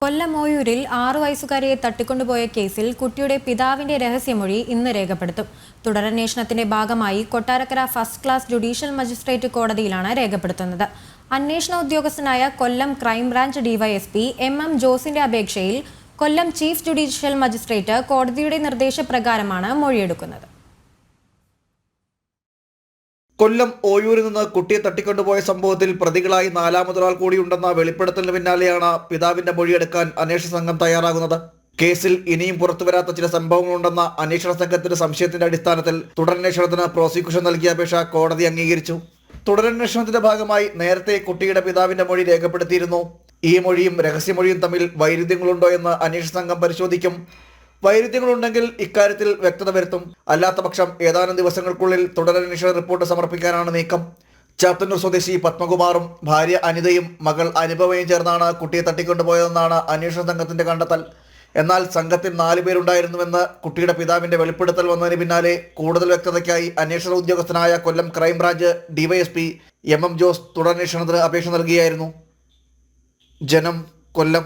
കൊല്ലം ഓയൂരിൽ 6 വയസ്സുകാരിയെ തട്ടിക്കൊണ്ടുപോയ കേസിൽ കുട്ടിയുടെ പിതാവിന്റെ രഹസ്യമൊഴി ഇന്ന് രേഖപ്പെടുത്തും. തുടരന്വേഷണത്തിന്റെ ഭാഗമായി Kottarakkara first class judicial magistrate കോടതിയിലാണ് രേഖപ്പെടുത്തുന്നത്. അന്വേഷണ ഉദ്യോഗസ്ഥനായ കൊല്ലം ക്രൈംബ്രാഞ്ച് ഡിവൈഎസ്പി എം ജോസിന്റെ അപേക്ഷയിൽ കൊല്ലം ചീഫ് ജുഡീഷ്യൽ മജിസ്ട്രേറ്റ് കോടതിയുടെ നിർദ്ദേശപ്രകാരമാണ് മൊഴിയെടുക്കുന്നത്. കൊല്ലം ഓയൂരിൽ നിന്ന് കുട്ടിയെ തട്ടിക്കൊണ്ടുപോയ സംഭവത്തിൽ പ്രതികളായി നാലാമതൊരാൾ കൂടിയുണ്ടെന്ന വെളിപ്പെടുത്തലിന് പിന്നാലെയാണ് പിതാവിന്റെ മൊഴിയെടുക്കാൻ അന്വേഷണ സംഘം തയ്യാറാകുന്നത്. കേസിൽ ഇനിയും പുറത്തുവരാത്ത ചില സംഭവങ്ങളുണ്ടെന്ന അന്വേഷണ സംഘത്തിന്റെ സംശയത്തിന്റെ അടിസ്ഥാനത്തിൽ തുടരന്വേഷണത്തിന് പ്രോസിക്യൂഷൻ നൽകിയ അപേക്ഷ കോടതി അംഗീകരിച്ചു. തുടരന്വേഷണത്തിന്റെ ഭാഗമായി നേരത്തെ കുട്ടിയുടെ പിതാവിന്റെ മൊഴി രേഖപ്പെടുത്തിയിരുന്നു. ഈ മൊഴിയും രഹസ്യമൊഴിയും തമ്മിൽ വൈരുദ്ധ്യങ്ങളുണ്ടോ എന്ന് അന്വേഷണ സംഘം പരിശോധിക്കും. വൈരുദ്ധ്യങ്ങളുണ്ടെങ്കിൽ ഇക്കാര്യത്തിൽ വ്യക്തത വരുത്തും. അല്ലാത്ത പക്ഷം ഏതാനും ദിവസങ്ങൾക്കുള്ളിൽ തുടരന്വേഷണ റിപ്പോർട്ട് സമർപ്പിക്കാനാണ് നീക്കം. ചാത്തന്നൂർ സ്വദേശി പത്മകുമാറും ഭാര്യ അനിതയും മകൾ അനുപമയും ചേർന്നാണ് കുട്ടിയെ തട്ടിക്കൊണ്ടുപോയതെന്നാണ് അന്വേഷണ സംഘത്തിന്റെ കണ്ടെത്തൽ. എന്നാൽ സംഘത്തിൽ 4 പേരുണ്ടായിരുന്നുവെന്ന് കുട്ടിയുടെ പിതാവിന്റെ വെളിപ്പെടുത്തൽ വന്നതിന് പിന്നാലെ കൂടുതൽ വ്യക്തതയ്ക്കായി അന്വേഷണ ഉദ്യോഗസ്ഥനായ കൊല്ലം ക്രൈംബ്രാഞ്ച് ഡിവൈഎസ്പി എം ജോസ് തുടരന്വേഷണത്തിന് അപേക്ഷ നൽകിയായിരുന്നു. ജനം, കൊല്ലം.